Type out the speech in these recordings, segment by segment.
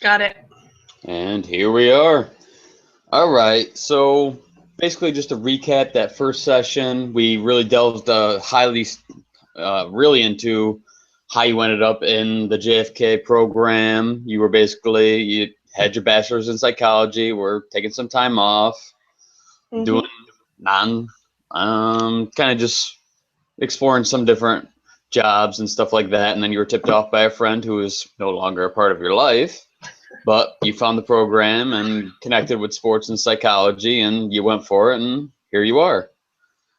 Got it. And here we are. All right. So basically, just to recap that first session, we really delved really into how you ended up in the JFK program. You had your bachelor's in psychology, were taking some time off, doing Mm-hmm. non, kind of just exploring some different jobs and stuff like that. And then you were tipped off by a friend who is no longer a part of your life, but you found the program and connected with sports and psychology, and you went for it, and here you are.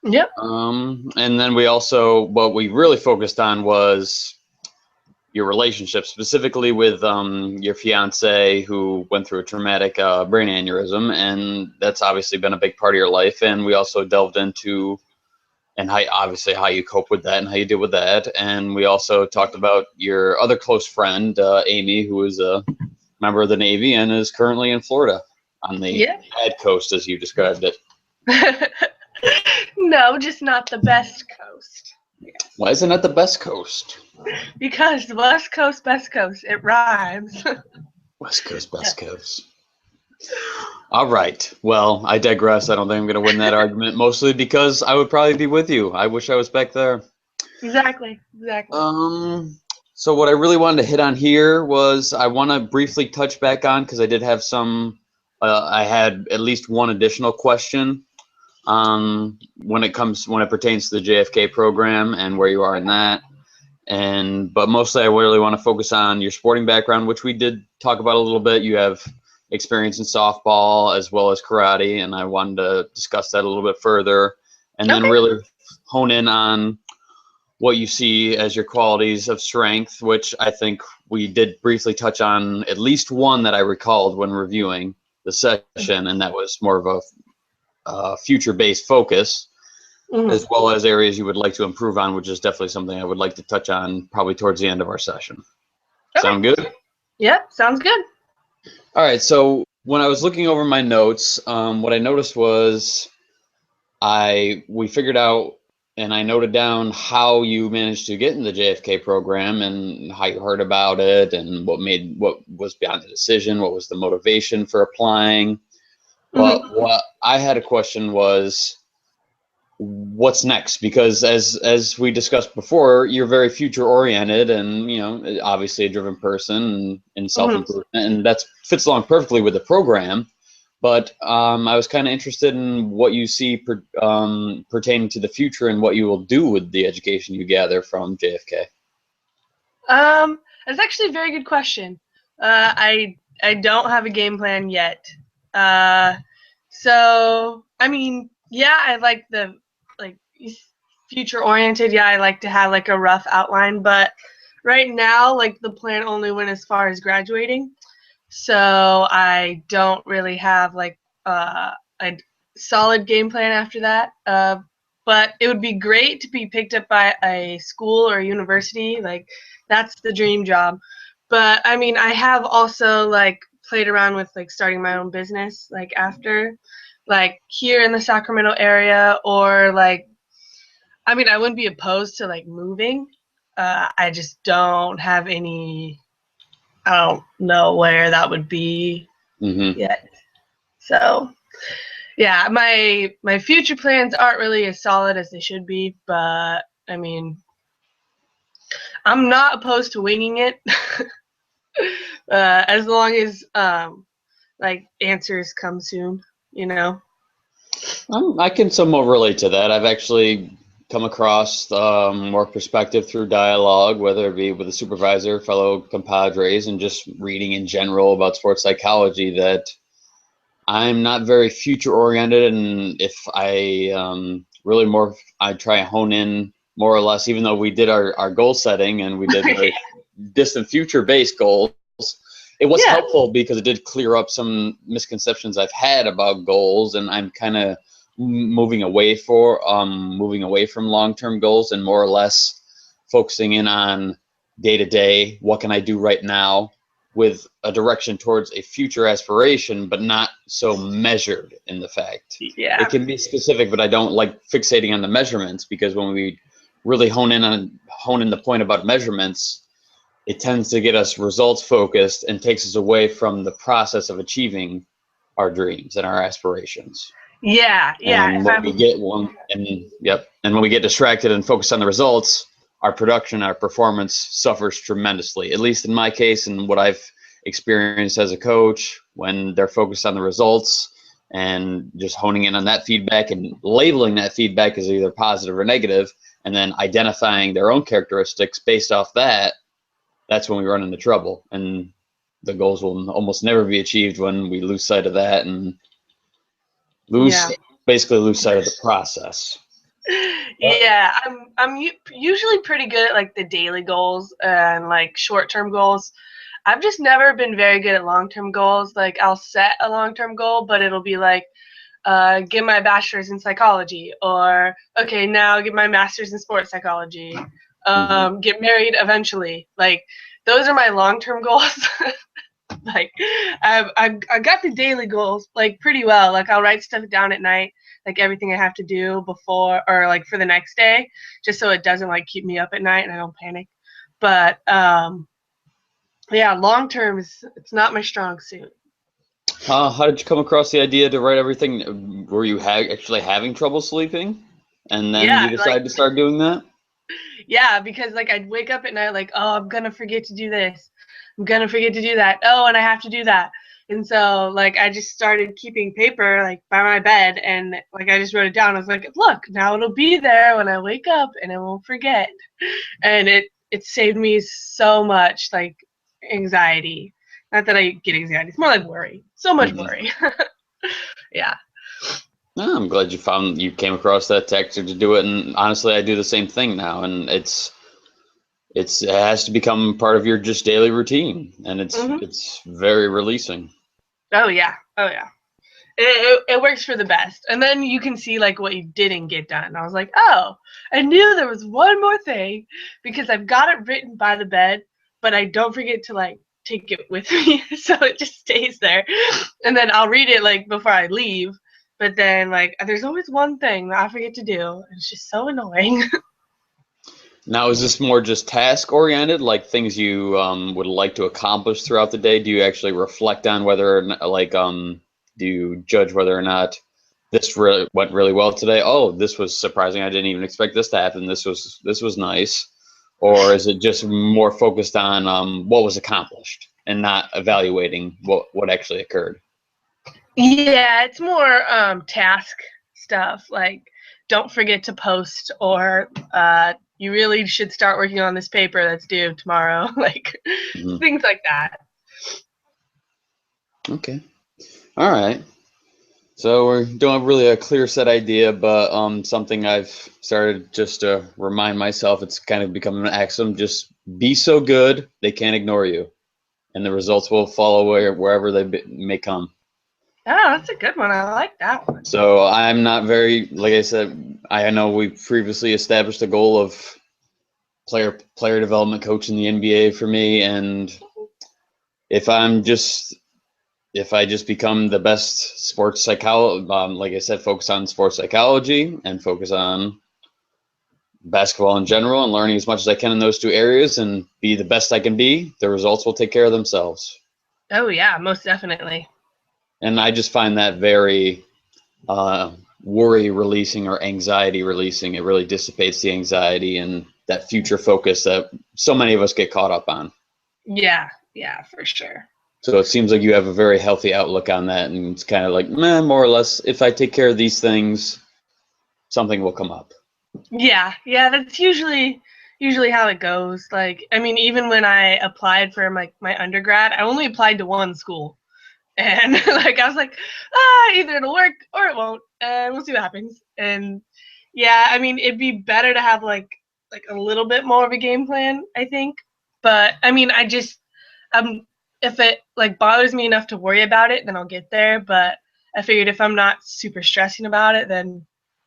Yep. And then what we really focused on was your relationship, specifically with your fiance who went through a traumatic brain aneurysm, and that's obviously been a big part of your life. And we also delved into and how you cope with that and how you deal with that. And we also talked about your other close friend, Amy, who is a member of the Navy and is currently in Florida on the Yeah. bad coast, as you described it. No, just not the best coast. Yes. Why isn't that the best coast? Because the West Coast, best coast, it rhymes. West Coast, best coast. All right. Well, I digress. I don't think I'm going to win that argument, mostly because I would probably be with you. I wish I was back there. Exactly. Exactly. Um, so what I really wanted to hit on here was I want to briefly touch back on because I did have I had at least one additional question when it pertains to the JFK program and where you are in Okay. that. But mostly I really want to focus on your sporting background, which we did talk about a little bit. You have experience in softball as well as karate, and I wanted to discuss that a little bit further, and then Okay. really hone in on what you see as your qualities of strength, which I think we did briefly touch on at least one that I recalled when reviewing the session, and that was more of a future-based focus, Mm-hmm. as well as areas you would like to improve on, which is definitely something I would like to touch on probably towards the end of our session. Okay. Sound good? Yep. Sounds good. All right. So when I was looking over my notes, what I noticed was we figured out and I noted down how you managed to get in the JFK program and how you heard about it and what was behind the decision, what was the motivation for applying. But Mm-hmm. what I had a question was what's next, because as we discussed before, you're very future oriented and obviously a driven person and self Mm-hmm. improvement, and that fits along perfectly with the program. But I was kind of interested in what you see pertaining to the future and what you will do with the education you gather from JFK. That's actually a very good question. I don't have a game plan yet. Uh, so I mean, yeah, I like the like future oriented. Yeah, I like to have like a rough outline, but right now, like the plan only went as far as graduating, so I don't really have like a solid game plan after that. But it would be great to be picked up by a school or a university. Like that's the dream job. But I mean, I have also like played around with like starting my own business like after like here in the Sacramento area or like I mean, I wouldn't be opposed to like moving. I just don't have any I don't know where that would be Hmm. yet. So yeah, my future plans aren't really as solid as they should be, but I mean, I'm not opposed to winging it, as long as like answers come soon, you know. I can somewhat relate to that. I've actually come across more perspective through dialogue, whether it be with a supervisor, fellow compadres, and just reading in general about sports psychology, that I'm not very future oriented. And if I try and hone in more or less, even though we did our goal setting and we did very distant future based goals, it was Yeah. helpful because it did clear up some misconceptions I've had about goals, and I'm kind of moving away from long term goals and more or less focusing in on day to day. What can I do right now? With a direction towards a future aspiration, but not so measured in the fact. It Yeah. can be specific, but I don't like fixating on the measurements, because when we really hone in the point about measurements, it tends to get us results focused and takes us away from the process of achieving our dreams and our aspirations. Yeah, yeah. And If when we I'm get one, and when we get distracted and focus on the results, our production, our performance suffers tremendously. At least in my case, and what I've experienced as a coach, when they're focused on the results and just honing in on that feedback and labeling that feedback as either positive or negative, and then identifying their own characteristics based off that, that's when we run into trouble. And the goals will almost never be achieved when we lose sight of that and yeah. basically lose sight of the process. Yeah, I'm usually pretty good at like the daily goals and like short-term goals. I've just never been very good at long-term goals. Like I'll set a long-term goal, but it'll be like get my bachelor's in psychology, or okay, now get my master's in sports psychology, get married eventually. Like those are my long-term goals. Like I got the daily goals like pretty well. Like I'll write stuff down at night, like everything I have to do before or like for the next day, just so it doesn't like keep me up at night and I don't panic. But yeah, long term is it's not my strong suit. How did you come across the idea to write everything? Were you actually having trouble sleeping, and then Yeah, you like decided to start doing that? yeah, because like I'd wake up at night like, oh, I'm gonna forget to do this. I'm gonna forget to do that. Oh, and I have to do that. And so like I just started keeping paper like by my bed and like I just wrote it down. I was like, look, now it'll be there when I wake up and I won't forget. And it saved me so much like anxiety. Not that I get anxiety, it's more like worry. So much Mm-hmm. worry. Yeah. No, I'm glad you came across that tactic to do it, and honestly, I do the same thing now, and it has to become part of your just daily routine, and Hmm. it's very releasing. Oh yeah. Oh yeah. It works for the best. And then you can see like what you didn't get done. I was like, oh, I knew there was one more thing because I've got it written by the bed, but I don't forget to like take it with me. So it just stays there. And then I'll read it like before I leave. But then like there's always one thing that I forget to do. And it's just so annoying. Now, is this more just task oriented, like things you would like to accomplish throughout the day? Do you actually reflect on whether, or not, do you judge whether or not this went really well today? Oh, this was surprising. I didn't even expect this to happen. This was nice. Or is it just more focused on what was accomplished and not evaluating what actually occurred? Yeah, it's more task stuff like don't forget to post or you really should start working on this paper that's due tomorrow, like Mhm. things like that. Okay. All right. So we don't have really a clear set idea, but something I've started just to remind myself, it's kind of become an axiom, just be so good they can't ignore you, and the results will follow wherever they may come. Oh, that's a good one. I like that one. So I'm not very, like I said, I know we previously established a goal of player development coach in the NBA for me, and if I'm just if I just become the best sports psychology, like I said, focus on sports psychology and focus on basketball in general and learning as much as I can in those two areas and be the best I can be, the results will take care of themselves. Oh yeah, most definitely. And I just find that very worry releasing or anxiety releasing. It really dissipates the anxiety and that future focus that so many of us get caught up on. Yeah, yeah, for sure. So it seems like you have a very healthy outlook on that, and it's kind of like, meh, more or less, if I take care of these things, something will come up. Yeah, yeah, that's usually how it goes. Like, I mean, even when I applied for my undergrad, I only applied to one school. And like I was like, either it'll work or it won't, and we'll see what happens. And yeah, I mean, it'd be better to have like a little bit more of a game plan, I think. But I mean, I just if it like bothers me enough to worry about it, then I'll get there. But I figured if I'm not super stressing about it, then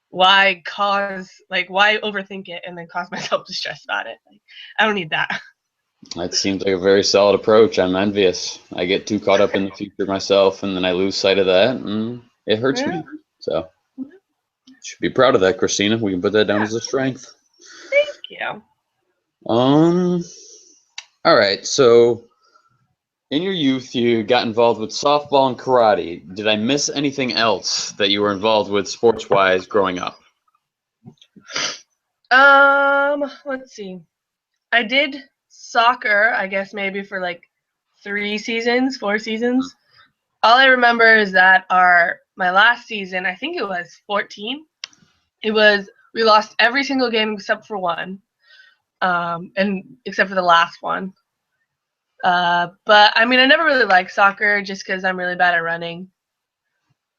why overthink it and then cause myself to stress about it? Like, I don't need that. That seems like a very solid approach. I'm envious. I get too caught up in the future myself, and then I lose sight of that, and it hurts Yeah, me. So, should be proud of that, Christina. We can put that down yeah. as a strength. Thank you. Um, All right, so in your youth, you got involved with softball and karate. Did I miss anything else that you were involved with sports-wise growing up? Let's see. I did soccer, I guess maybe for like 3 seasons, 4 seasons. All I remember is that my last season, I think it was 14. We lost every single game except for one, and except for the last one. But I mean, I never really liked soccer just because I'm really bad at running.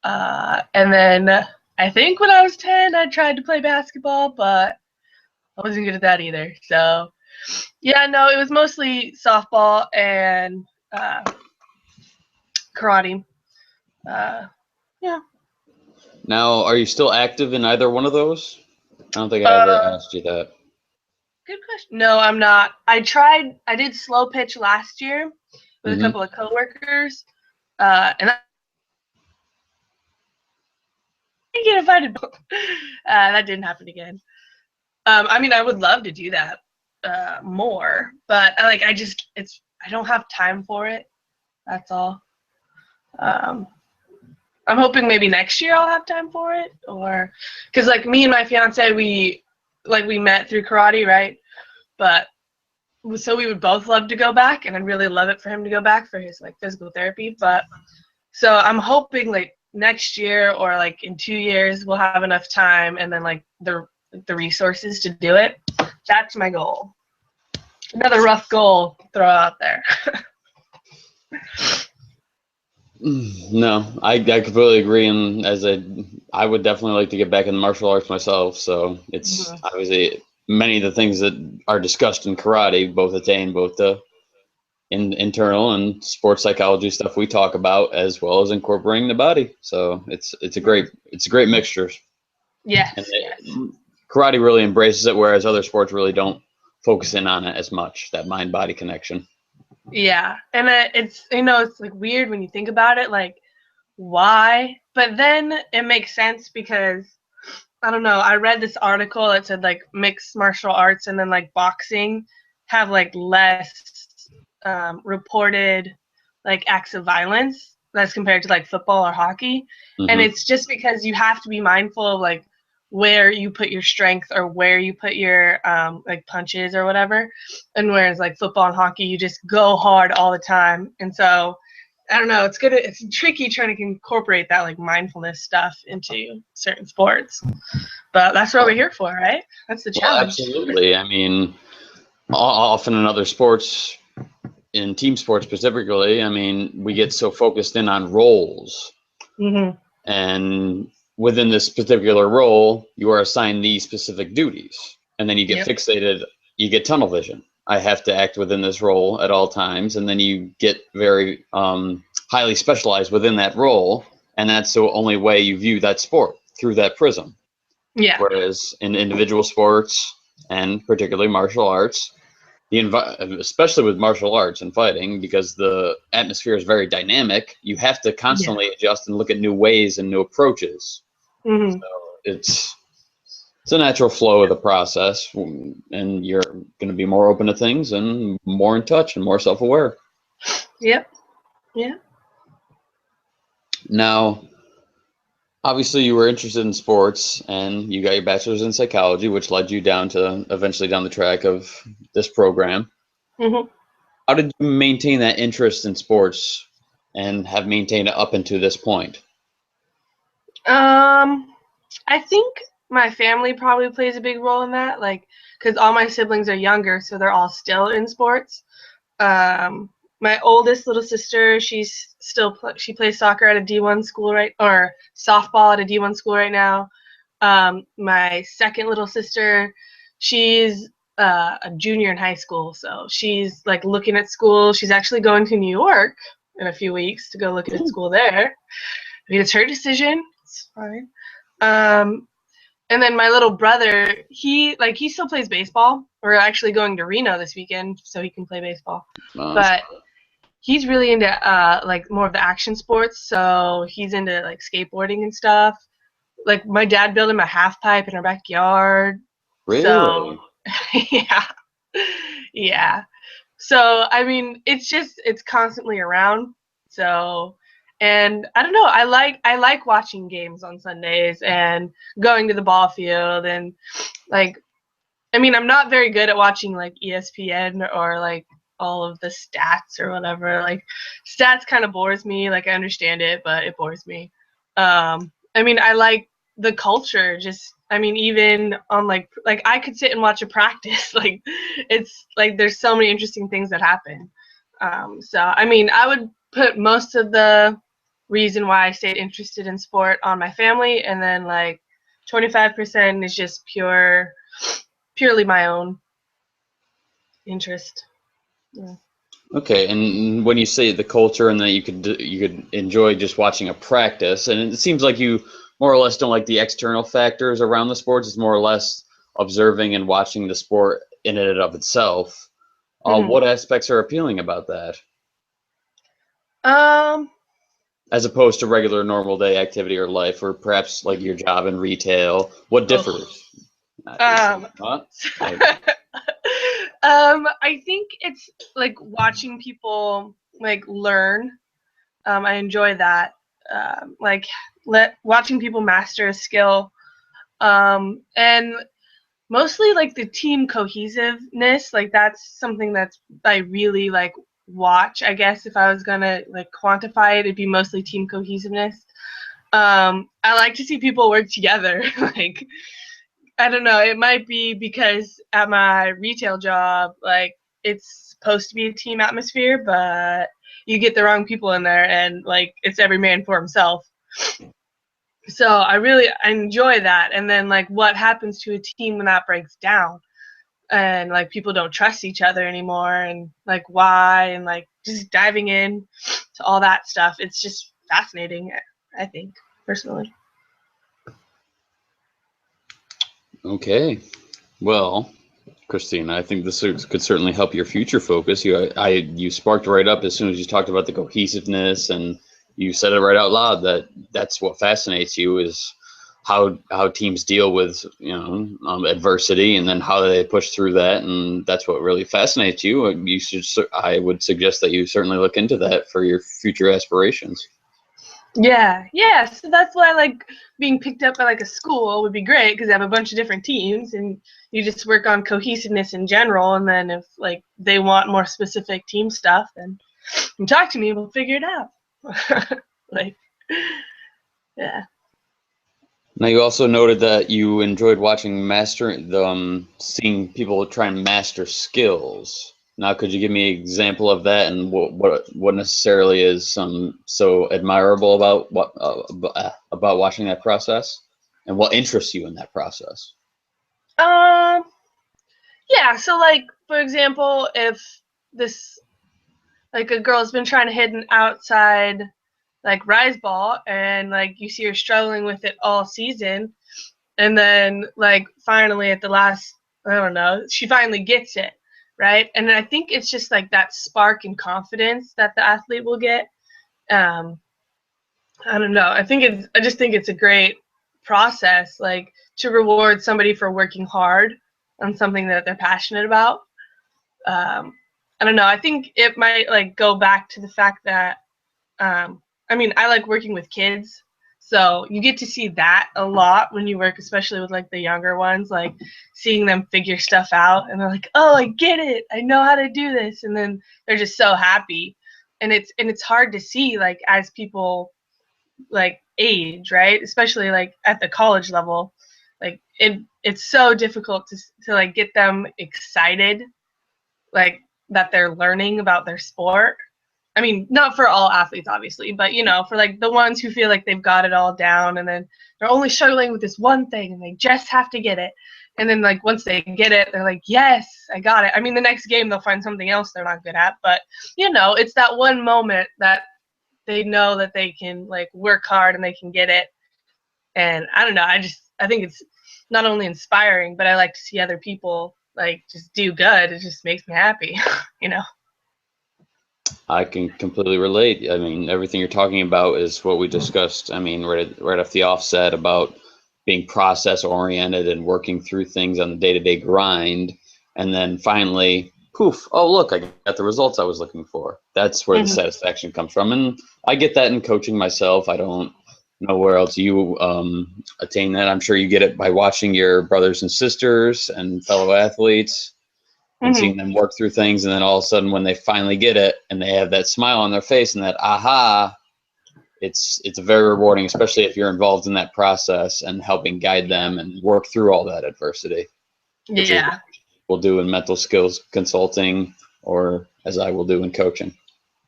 And then I think when I was 10, I tried to play basketball, but I wasn't good at that either. So yeah, no, it was mostly softball and karate. Uh, yeah. Now, are you still active in either one of those? I don't think I ever Uh, asked you that. Good question. No, I'm not. I did slow pitch last year with a Mm-hmm. couple of coworkers, and I didn't get invited. That didn't happen again. I mean, I would love to do that more, but I don't have time for it. That's all. Um, I'm hoping maybe next year I'll have time for it, or because like me and my fiance, we met through karate, right? But so we would both love to go back, and I'd really love it for him to go back for his like physical therapy. But so I'm hoping like next year or like in 2 years we'll have enough time, and then like the resources to do it. That's my goal. Another rough goal to throw out there. No, I completely agree, and I would definitely like to get back in martial arts myself. So it's Mhm. obviously many of the things that are discussed in karate both attain both the internal and sports psychology stuff we talk about, as well as incorporating the body. So it's a great mixture, and Yes, yes. karate really embraces it, whereas other sports really don't focus in on it as much. That mind body connection. Yeah, and it's it's like weird when you think about it, like why? But then it makes sense because I don't know. I read this article that said like mixed martial arts and then like boxing have like less reported like acts of violence as compared to like football or hockey, and Hmm. it's just because you have to be mindful of like where you put your strength or where you put your like punches or whatever, and whereas like football and hockey you just go hard all the time, and so I don't know. It's tricky trying to incorporate that like mindfulness stuff into certain sports, but that's what we're here for, right? That's the Well, challenge. absolutely. I mean, often in other sports, in team sports specifically, I mean, we get so focused in on roles, Hmm. and within this particular role, you are assigned these specific duties, and then you get Yep. fixated, you get tunnel vision. I have to act within this role at all times, and then you get very highly specialized within that role, and that's the only way you view that sport, through that prism. Yeah. Whereas in individual sports, and particularly martial arts, especially with martial arts and fighting, because the atmosphere is very dynamic, you have to Yeah. constantly adjust and look at new ways and new approaches. Hmm. So it's a natural flow of the process, and you're going to be more open to things and more in touch and more self-aware. Yep. Yeah. Now, obviously, you were interested in sports, and you got your bachelor's in psychology, which led you down to eventually down the track of this program. Hmm. How did you maintain that interest in sports and have maintained it up until this point? I think my family probably plays a big role in that, like, because all my siblings are younger, so they're all still in sports. My oldest little sister, she plays soccer at a D1 school or softball at a D1 school right now. My second little sister, she's a junior in high school, so she's like looking at school. She's actually going to New York in a few weeks to go look at school there. I mean, it's her decision. It's fine. Um, and then my little brother, he still plays baseball. We're actually going to Reno this weekend so he can play baseball. Uh, But he's really into like more of the action sports, so he's into like skateboarding and stuff. Like my dad built him a half pipe in our backyard. So really? yeah. Yeah. So I mean, it's constantly around. So, and I don't know, I like watching games on Sundays and going to the ball field and like I mean, I'm not very good at watching like ESPN or like all of the stats or whatever. Like stats kind of bores me. Like I understand it, but it bores me. I mean, I like the culture. Just I mean, even on like I could sit and watch a practice. Like it's like there's so many interesting things that happen. So I mean, I would put most of the reason why I stayed interested in sport on my family, and then like 25% is just purely my own interest. Yeah. Okay, and when you say the culture and that you could enjoy just watching a practice, and it seems like you more or less don't like the external factors around the sports. It's more or less observing and watching the sport in and of itself. Mhm. What aspects are appealing about that, Um, as opposed to regular normal day activity or life, or perhaps like your job in retail? What oh, differs? Is um, what? I, I think it's like watching people like learn. I enjoy that. Like watching people master a skill. And mostly like the team cohesiveness. Like that's something that's I really like watch. I guess if I was gonna like quantify it, it'd be mostly team cohesiveness. I like to see people work together. Like I don't know, it might be because at my retail job, like it's supposed to be a team atmosphere, but you get the wrong people in there and like it's every man for himself. So I enjoy that. And then like what happens to a team when that breaks down and like people don't trust each other anymore and like why and like just diving in to all that stuff. It's just fascinating, I think, personally. okay, well, Christina, I think could certainly help your future focus. You sparked right up as soon as you talked about the cohesiveness, and you said it right out loud that that's what fascinates you is how teams deal with adversity, and then how they push through that, and that's what really fascinates you. I would suggest that you certainly look into that for your future aspirations. Yeah, yeah. So that's why like being picked up by like a school would be great because they have a bunch of different teams and you just work on cohesiveness in general. And then if like they want more specific team stuff, then you talk to me. We'll figure it out. Like, yeah. Now, you also noted that you enjoyed watching seeing people try and master skills. Now, could you give me an example of that, and what necessarily is so admirable about about watching that process, and what interests you in that process? Um. Yeah. So like for example, if this like a girl's been trying to hit an outside like rise ball and like you see her struggling with it all season and then like finally at the last I don't know she finally gets it right and I think it's just like that spark and confidence that the athlete will get. um I don't know, I just think it's a great process like to reward somebody for working hard on something that they're passionate about. I don't know, I think it might like go back to the fact that I mean, I like working with kids, so you get to see that a lot when you work, especially with like the younger ones, like seeing them figure stuff out, and they're like, "Oh, I get it! I know how to do this," and then they're just so happy, and it's hard to see like as people like age, right? Especially like at the college level, like it's so difficult to like get them excited, like that they're learning about their sport. I mean, not for all athletes, obviously, but you know, for like the ones who feel like they've got it all down and then they're only struggling with this one thing and they just have to get it. And then like once they get it, they're like, yes, I got it. I mean, the next game they'll find something else they're not good at, but you know, it's that one moment that they know that they can like work hard and they can get it. And I don't know, I think it's not only inspiring, but I like to see other people like just do good. It just makes me happy, you know. I can completely relate. I mean, everything you're talking about is what we discussed. I mean, right off the offset about being process oriented and working through things on the day-to-day grind, and then finally poof, oh look, I got the results I was looking for. That's where the Mhm. satisfaction comes from. And I get that in coaching myself. I don't know where else you attain that. I'm sure you get it by watching your brothers and sisters and fellow athletes and Mhm. seeing them work through things. And then all of a sudden when they finally get it and they have that smile on their face and that aha, it's very rewarding, especially if you're involved in that process and helping guide them and work through all that adversity, which is Yeah. we'll do in mental skills consulting or as I will do in coaching.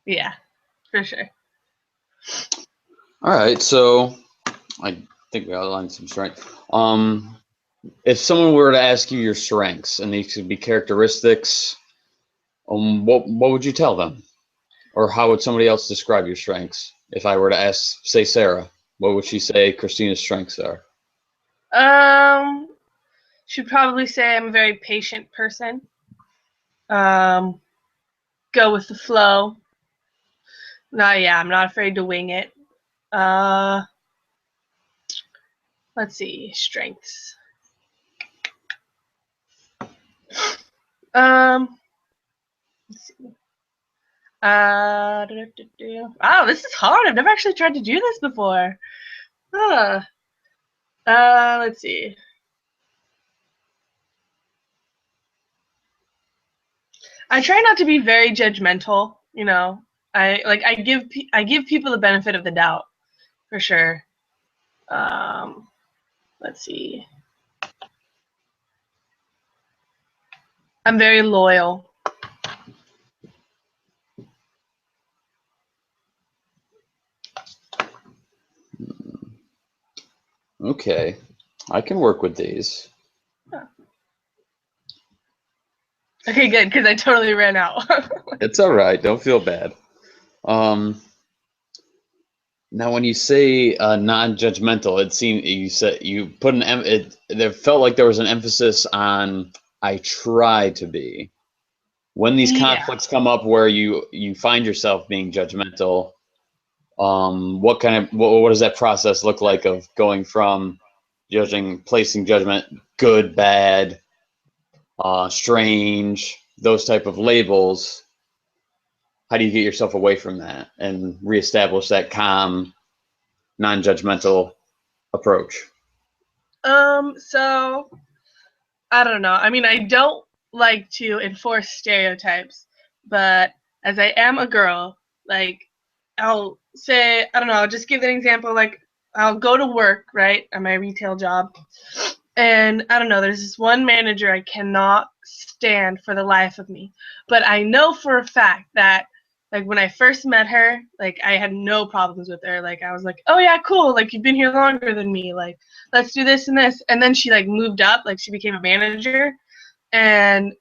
Yeah. For sure. All right, so I think we outlined some strengths. If someone were to ask you your strengths, and these could be characteristics, what would you tell them, or how would somebody else describe your strengths? If I were to ask, say, Sarah, what would she say Kristina's strengths are? Um, should probably say I'm a very patient person. Um, go with the flow. Yeah, I'm not afraid to wing it. Uh, let's see, strengths. Um, let's see. Oh, this is hard. I've never actually tried to do this before. Huh. Let's see. I try not to be very judgmental. I give people the benefit of the doubt for sure. Um, let's see. I'm very loyal. Okay, I can work with these. Okay, good, because I totally ran out. It's all right. Don't feel bad. Um, Now, when you say non-judgmental, it seemed you said you put it. There felt like there was an emphasis on I try to be. When these Yeah. conflicts come up where you find yourself being judgmental, what does that process look like of going from placing judgment, good, bad, strange, those type of labels? How do you get yourself away from that and reestablish that calm, non-judgmental approach? So I don't know. I mean, I don't like to enforce stereotypes, but as I am a girl, like I'll say, I don't know, I'll just give an example. Like I'll go to work, right, at my retail job, and I don't know, there's this one manager I cannot stand for the life of me. But I know for a fact that like when I first met her, like I had no problems with her. Like I was like, "Oh yeah, cool. Like you've been here longer than me. Like let's do this and this." And then she like moved up, like she became a manager, and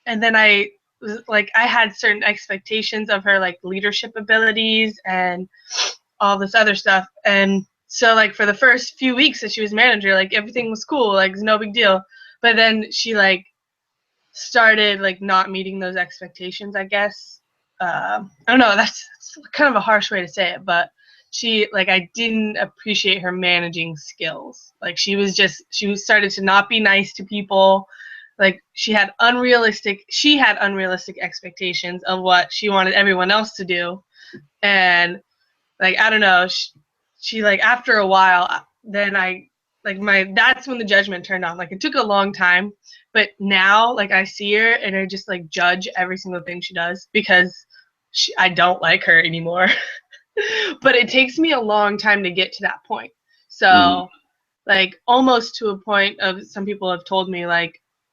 then I was like I had certain expectations of her like leadership abilities and all this other stuff. And so like for the first few weeks that she was manager, like everything was cool, like it's no big deal. But then she like started like not meeting those expectations, I guess. I don't know, that's kind of a harsh way to say it, but I didn't appreciate her managing skills. Like she started to not be nice to people. Like she had unrealistic expectations of what she wanted everyone else to do. And like I don't know, she like after a while, then I like my that's when the judgment turned on. Like it took a long time, but now like I see her and I just like judge every single thing she does because I don't like her anymore. But it takes me a long time to get to that point. Mhm. So like almost to a point of some people have told me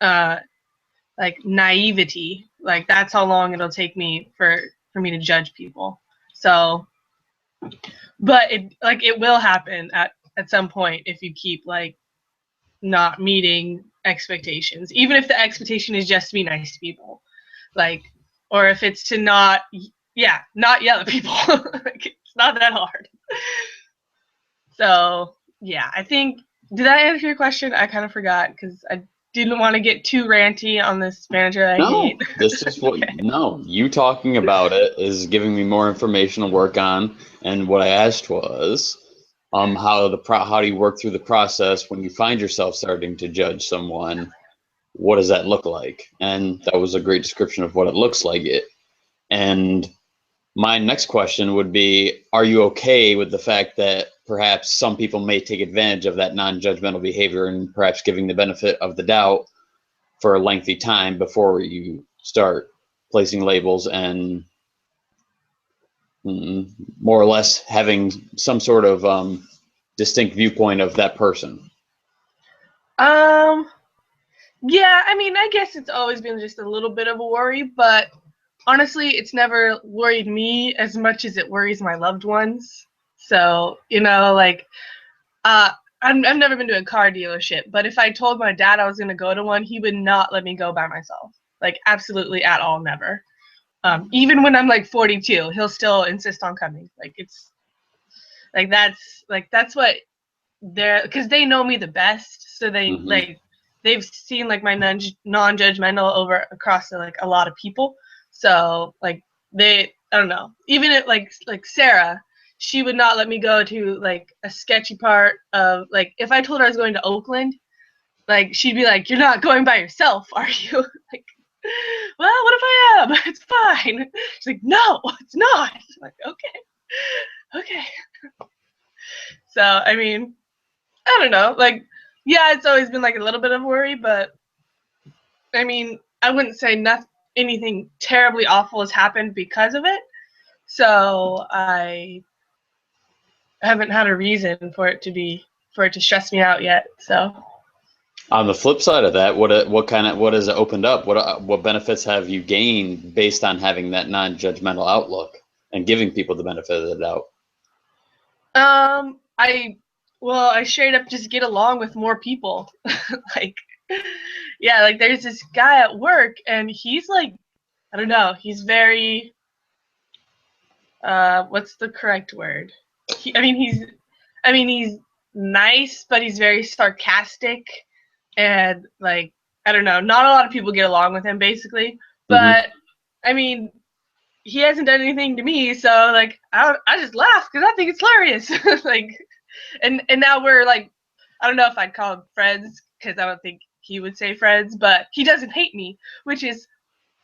uh like naivety, like that's how long it'll take me for me to judge people. So but it will happen at some point if you keep like not meeting expectations, even if the expectation is just to be nice to people, like, or if it's to not yell at people. Like, it's not that hard. So yeah, I think, did that answer your question? I kind of forgot because I didn't want to get too ranty on this manager I hate. No, this is what, Okay. no, you talking about it is giving me more information to work on. And what I asked was, how do you work through the process when you find yourself starting to judge someone? what does that look like? And that was a great description of what it looks like. And my next question would be, are you okay with the fact that perhaps some people may take advantage of that non-judgmental behavior and perhaps giving the benefit of the doubt for a lengthy time before you start placing labels and more or less having some sort of distinct viewpoint of that person? Yeah, I mean, I guess it's always been just a little bit of a worry, but honestly, it's never worried me as much as it worries my loved ones. So, like, uh, I've never been to a car dealership, but if I told my dad I was going to go to one, he would not let me go by myself. Like, absolutely at all, never. Even when I'm like 42, he'll still insist on coming. Like, it's that's what because they know me the best, so they've seen like my non-judgmental over across like a lot of people. So like I don't know, even if like Sarah, she would not let me go to like a sketchy part of, like, if I told her I was going to Oakland, like she'd be like, "You're not going by yourself, are you?" Like, well, what if I am? It's fine. She's like, "No, it's not." I'm like, okay. So I mean, I don't know. Like, yeah, it's always been like a little bit of worry, but I mean, I wouldn't say anything terribly awful has happened because of it. So I haven't had a reason for it to stress me out yet. So On the flip side of that, what has it opened up? What benefits have you gained based on having that non-judgmental outlook and giving people the benefit of the doubt? I straight up just get along with more people. Like, yeah, like there's this guy at work and he's like, I don't know, he's very what's the correct word? He's nice, but he's very sarcastic, and like, I don't know, not a lot of people get along with him basically. Mm-hmm. But I mean, he hasn't done anything to me, so like I just laugh because I think it's hilarious. Like, and now we're like, I don't know if I'd call him friends because I don't think he would say friends, but he doesn't hate me, which is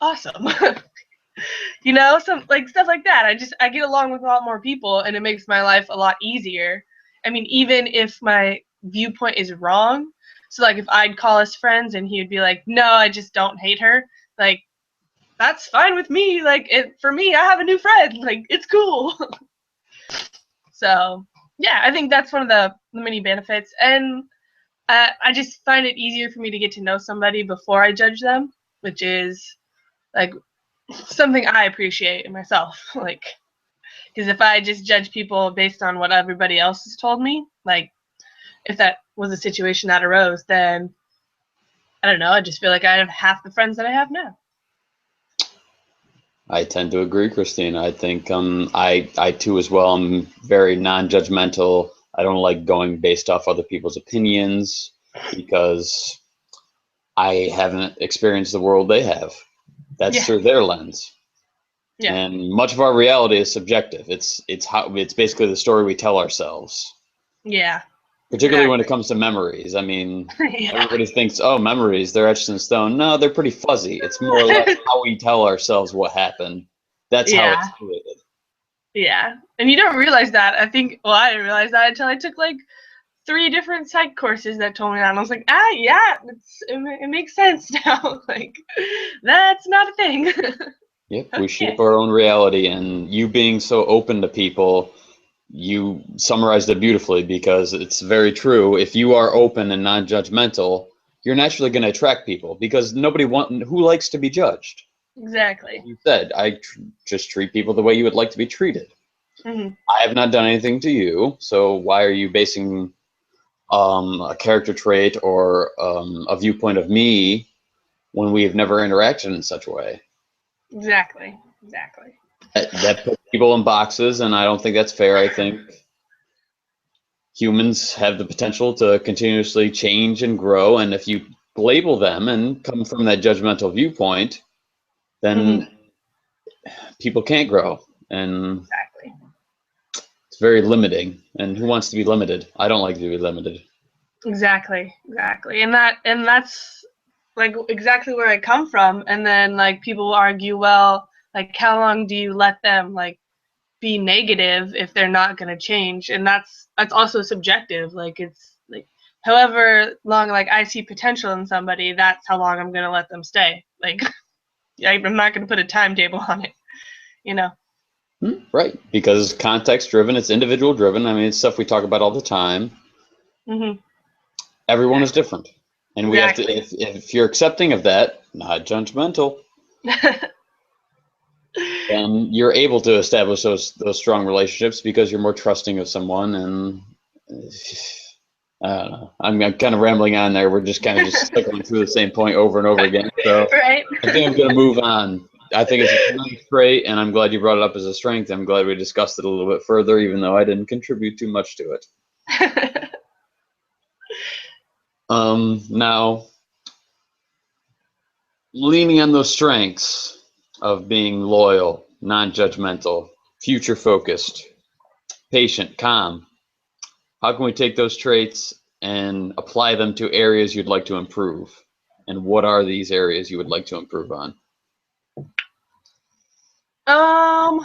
awesome. Some like stuff like that. I get along with a lot more people, and it makes my life a lot easier. I mean, even if my viewpoint is wrong, so like if I'd call us friends and he'd be like, "No, I just don't hate her," like, that's fine with me. Like, for me, I have a new friend. Like, it's cool. So yeah, I think that's one of the many benefits, and I just find it easier for me to get to know somebody before I judge them, which is like something I appreciate in myself. Like, because if I just judge people based on what everybody else has told me, like if that was a situation that arose, then I don't know, I just feel like I have half the friends that I have now. I tend to agree, Christine. I think I too as well. I'm very non-judgmental. I don't like going based off other people's opinions because I haven't experienced the world they have. That's Yeah. through their lens. Yeah. And much of our reality is subjective. It's basically the story we tell ourselves. Yeah. Particularly when it Exactly. comes to memories. I mean, Yeah. everybody thinks, oh, memories, they're etched in stone. No, they're pretty fuzzy. It's more or less how we tell ourselves what happened. That's how it's Yeah. created. Yeah. And you don't realize that. I didn't realize that until I took like 3 different psych courses that told me that. And I was like, yeah, it makes sense now. Like, that's not a thing. Yep, we shape Okay. our own reality. And you being so open to people, you summarized it beautifully because it's very true. If you are open and non-judgmental, you're naturally going to attract people because who likes to be judged. Like Exactly. you said, just treat people the way you would like to be treated. Hmm. I have not done anything to you, so why are you basing a character trait or a viewpoint of me when we have never interacted in such a way? Exactly. Exactly. That puts people in boxes, and I don't think that's fair. I think humans have the potential to continuously change and grow, and if you label them and come from that judgmental viewpoint, Hmm. then people can't grow, and Exactly. it's very limiting. And who wants to be limited? I don't like to be limited. Exactly. Exactly. And that's like exactly where I come from, and then like people will argue, well, like how long do you let them like be negative if they're not going to change? And that's also subjective. Like it's like however long like I see potential in somebody, that's how long I'm going to let them stay. Like I'm not going to put a timetable on it, you know. Right, because context driven, it's individual driven. I mean, it's stuff we talk about all the time. Mhm. Everyone is different, and we have to. Exactly. If you're accepting of that, not judgmental, then you're able to establish those strong relationships because you're more trusting of someone. And I don't know. I'm kind of rambling on there. We're just kind of just cycling through the same point over and over again. So Right. I think I'm going to move on. I think it's a tremendous trait, and I'm glad you brought it up as a strength. I'm glad we discussed it a little bit further, even though I didn't contribute too much to it. Now, leaning on those strengths of being loyal, non-judgmental, future-focused, patient, calm, how can we take those traits and apply them to areas you'd like to improve? And what are these areas you would like to improve on? um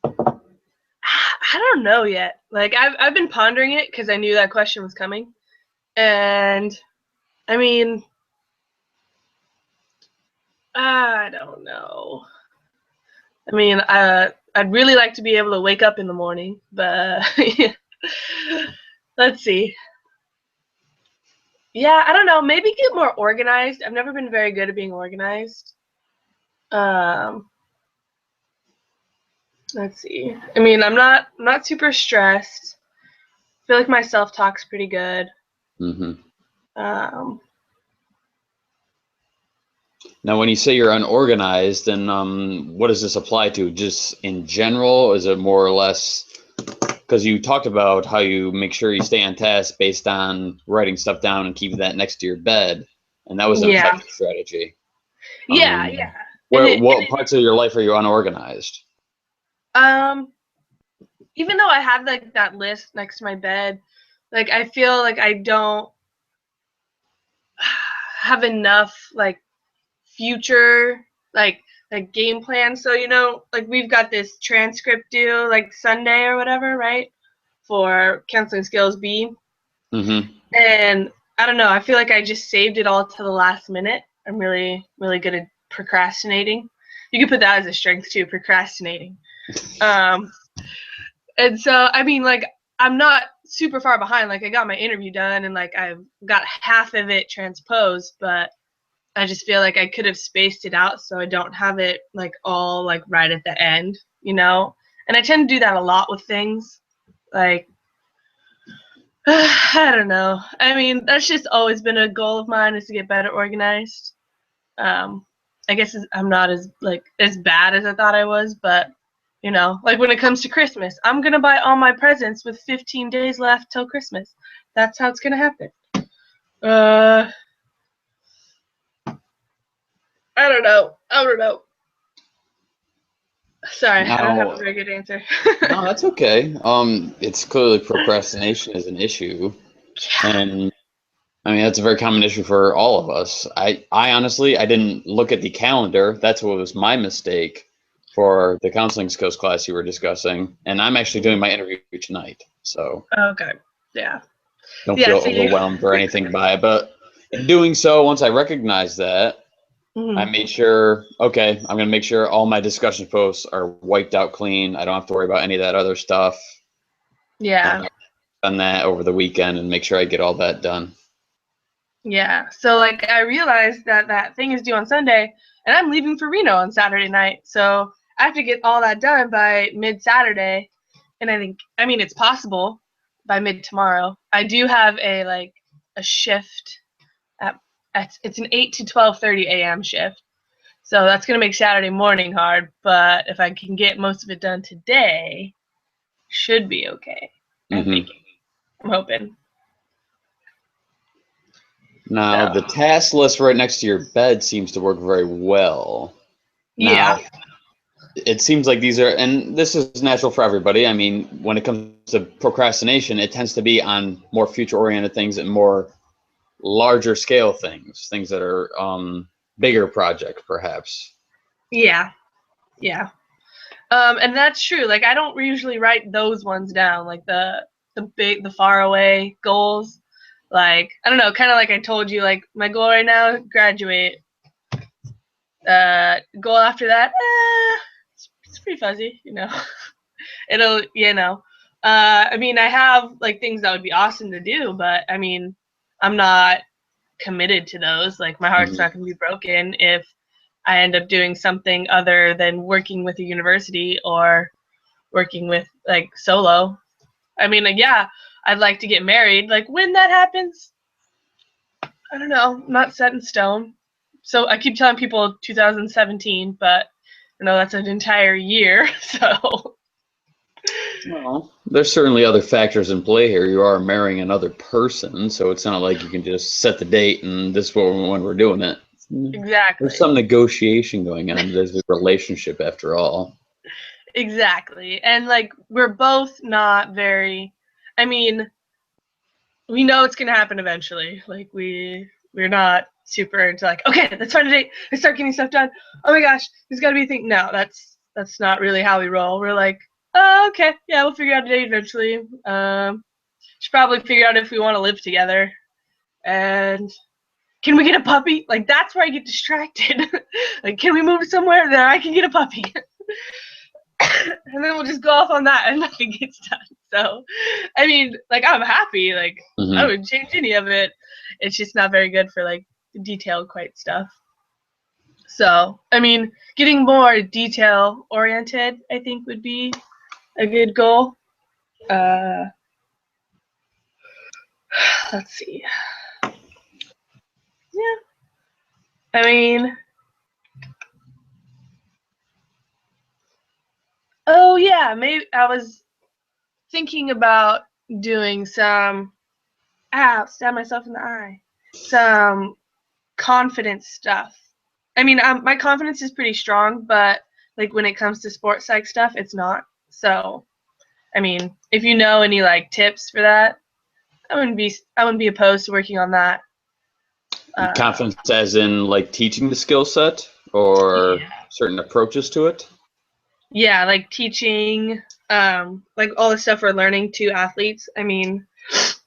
I don't know yet. Like I've been pondering it because I knew that question was coming. And I mean, I don't know. I mean, I'd really like to be able to wake up in the morning, but let's see. Yeah, I don't know. Maybe get more organized. I've never been very good at being organized. Um, let's see. I mean, I'm not super stressed. I feel like my self-talk's pretty good. Mm-hmm. Um, Now, when you say you're unorganized, then what does this apply to? Just in general? Is it more or less? Because you talked about how you make sure you stay on task based on writing stuff down and keeping that next to your bed, and that was an yeah, effective strategy. yeah. And What parts of your life are you unorganized? um, even though I have like that list next to my bed, like I feel like I don't have enough like future like game plan. So like we've got this transcript due like Sunday or whatever, right? For counseling skills B. Mm-hmm. And I don't know, I feel like I just saved it all to the last minute. I'm really, really good at procrastinating. You could put that as a strength too, procrastinating. Um, and so, I mean, like, I'm not super far behind. Like, I got my interview done and, like, I've got half of it transposed, but I just feel like I could have spaced it out so I don't have it, like, all, like, right at the end, you know? And I tend to do that a lot with things. Like, I don't know. I mean, that's just always been a goal of mine is to get better organized. Um, I guess I'm not as bad as I thought I was, but like when it comes to Christmas, I'm gonna buy all my presents with 15 days left till Christmas. That's how it's gonna happen. Uh, I don't know. I don't know. Sorry, I don't have a Now, very good answer. no, that's okay. It's clearly procrastination is an issue, and I mean that's a very common issue for all of us. I honestly, I didn't look at the calendar. That's what was my mistake for the counseling skills class you were discussing, and I'm actually doing my interview tonight, so Okay. Yeah. don't Yeah. feel See. overwhelmed or anything by it. But in doing so, once I recognized that, I Mhm. made sure, okay, I'm going to make sure all my discussion posts are wiped out clean. I don't have to worry about any of that other stuff. And Yeah. I've done that over the weekend and make sure I get all that done. Yeah. So like I realized that that thing is due on Sunday, and I'm leaving for Reno on Saturday night. So I have to get all that done by mid Saturday, and I mean it's possible by mid tomorrow. I do have a shift at, it's an 8 to 12:30 a.m. shift. So that's going to make Saturday morning hard, but if I can get most of it done today, should be okay. I'm Hmm. thinking. I'm hoping. Now, So, the task list right next to your bed seems to work very well. yeah. Now, it seems like these are, and this is natural for everybody. I mean, when it comes to procrastination, it tends to be on more future oriented things and more larger scale things that are bigger project perhaps. Yeah, yeah. And that's true. Like I don't usually write those ones down, like the far away goals. Like I don't know, kind of like I told you, like my goal right now, graduate. Goal after that, it's pretty fuzzy, you know. It'll, you know. I mean, I have like things that would be awesome to do, but I mean, I'm not committed to those. Like my heart's not going to be broken if I end up doing something other than working with a university or working with like solo. I mean, like, yeah, I'd like to get married. Like when that happens, I don't know, not set in stone. So I keep telling people 2017, but you know that's an entire year. So Well, there's certainly other factors in play here. You are marrying another person, so it's not like you can just set the date and this is when we're doing it. exactly, There's some negotiation going on. There's a relationship after all. exactly, and like we're both not very. I mean, we know it's gonna happen eventually. Like we're not super into like, okay, let's find a date. Let's start getting stuff done. Oh my gosh, there's got to be a thing. No, that's not really how we roll. We're like, oh, okay, yeah, we'll figure out a date eventually. Should probably figure out if we want to live together. And can we get a puppy? Like that's where I get distracted. Like, can we move somewhere that I can get a puppy? And then we'll just go off on that and nothing gets done. So, I mean, like I'm happy. Like I wouldn't change any of it. It's just not very good for like the detailed quite stuff. So, I mean, getting more detail oriented, I think, would be a good goal. Let's see. Yeah. I mean, oh yeah, maybe I was thinking about doing some. Ow, stab myself in the eye. Some confidence stuff. I mean, my confidence is pretty strong, but like when it comes to sports psych stuff, it's not. So, I mean, if you know any like tips for that, I wouldn't be opposed to working on that. Confidence as in like teaching the skill set or Yeah. certain approaches to it? Yeah, like teaching, like all the stuff we're learning to athletes. I mean,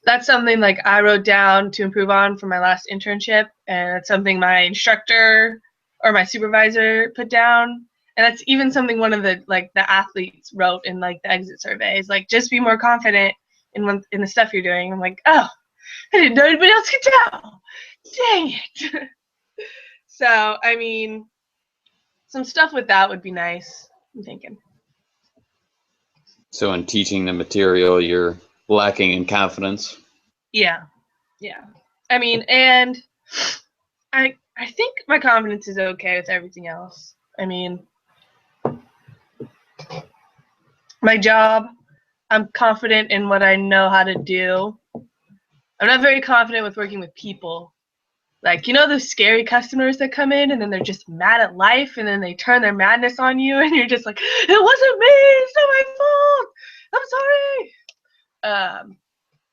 that's something like I wrote down to improve on for my last internship, and it's something my instructor or my supervisor put down, and that's even something one of the athletes wrote in like the exit surveys, like just be more confident in the stuff you're doing. I'm like, oh, I didn't know anybody else could tell. Dang it. So I mean, some stuff with that would be nice. I'm thinking. So in teaching the material, you're lacking in confidence. Yeah, yeah. I mean, and I think my confidence is okay with everything else. I mean, my job, I'm confident in what I know how to do. I'm not very confident with working with people. Like, you know those scary customers that come in and then they're just mad at life and then they turn their madness on you and you're just like, it wasn't me, it's not my fault. I'm sorry.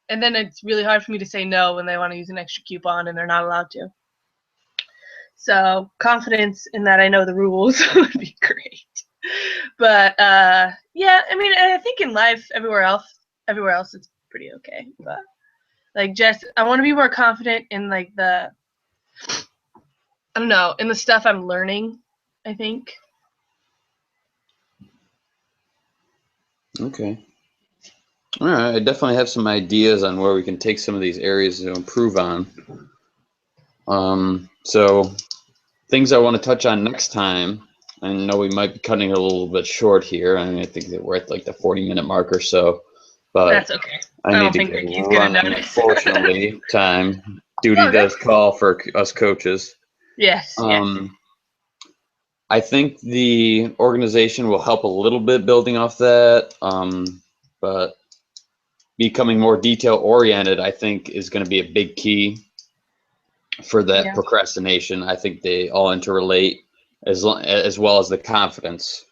And then it's really hard for me to say no when they want to use an extra coupon and they're not allowed to. So confidence in that I know the rules would be great. But yeah, I mean, I think in life, everywhere else, it's pretty okay. But like, just I want to be more confident in like I don't know, in the stuff I'm learning. I think. Okay. All right. I definitely have some ideas on where we can take some of these areas to improve on. So things I want to touch on next time. I know we might be cutting it a little bit short here. I mean, I think that we're at like the 40-minute mark or so, but That's okay. I I need don't to think get Ricky's gonna running. notice. Unfortunately, time duty Okay. does call for us coaches. Yes. Yes. I think the organization will help a little bit building off that, but becoming more detail oriented, I think, is going to be a big key for that Yeah. procrastination. I think they all interrelate as well as the confidence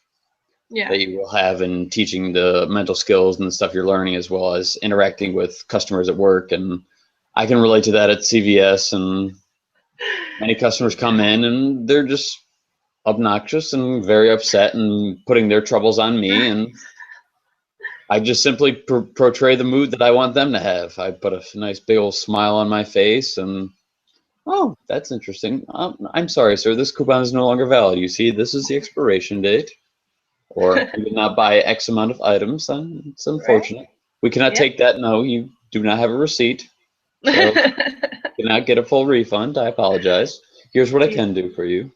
Yeah. that you will have in teaching the mental skills and the stuff you're learning, as well as interacting with customers at work. And I can relate to that at CVS, and many customers come in and they're just obnoxious and very upset and putting their troubles on me, and I just simply portray the mood that I want them to have. I put a nice big old smile on my face and, oh, that's interesting. I'm sorry, sir, this coupon is no longer valid. You see, this is the expiration date. Or you did not buy X amount of items. It's Right? unfortunate. We cannot Yep. take that. No, you do not have a receipt. So you cannot get a full refund. I apologize. Here's what I can do for you.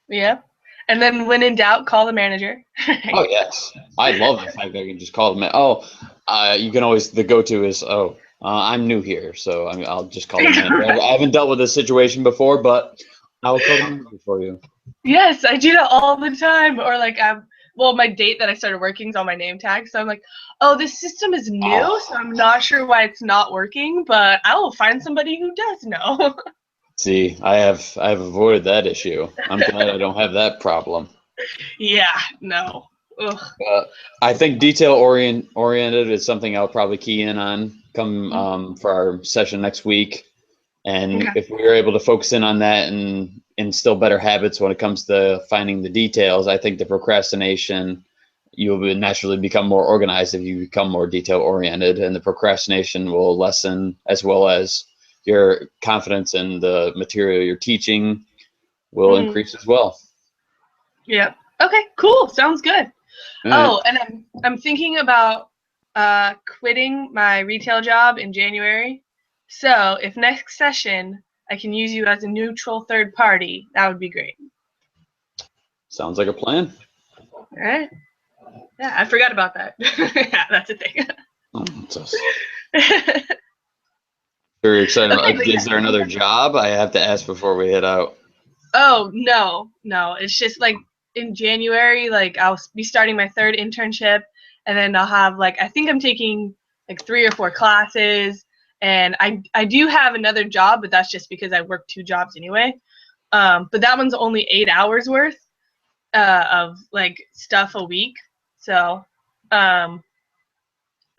Yep. And then when in doubt, call the manager. Oh, yes. I love the fact that I can just call them. Oh, you can always, the go-to is, oh, I'm new here, so I'll just call the manager. I haven't dealt with this situation before, but I'll call the manager for you. Yes, I do that all the time. Or like well, my date that I started working is on my name tag, so I'm like, oh, this system is new, so I'm not sure why it's not working, but I will find somebody who does know. See, I have avoided that issue. I'm glad I don't have that problem. Yeah, no. Ugh. I think detail oriented is something I'll probably key in on come for our session next week. And Okay. if we are able to focus in on that and instill better habits when it comes to finding the details, I think the procrastination, you will naturally become more organized if you become more detail oriented, and the procrastination will lessen, as well as your confidence in the material you're teaching will Mm, increase as well. yeah. Okay, cool. Sounds good. All right. Oh, and I'm thinking about quitting my retail job in January. So if next session I can use you as a neutral third party, that would be great. Sounds like a plan. All right. Yeah, I forgot about that. Yeah, that's a thing. Oh, very excited. Okay, but Is there another job I have to ask before we head out? oh no. It's just like in January, like I'll be starting my third internship, and then I'll have like I think I'm taking like 3 or 4 classes, and I do have another job, but that's just because I work 2 jobs anyway. But that one's only 8 hours worth of like stuff a week. So, and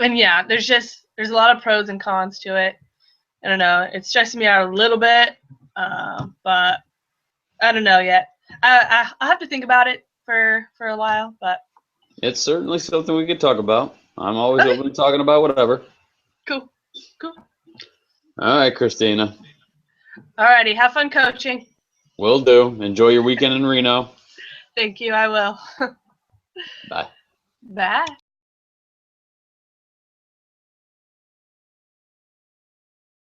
yeah, there's a lot of pros and cons to it. I don't know. It's stressing me out a little bit, but I don't know yet. I'll have to think about it for a while, but It's certainly something we could talk about. I'm always okay, open to talking about whatever. cool. All right, Christina. Alrighty, have fun coaching. Will do. Enjoy your weekend in Reno. Thank you. I will. Bye. Bye.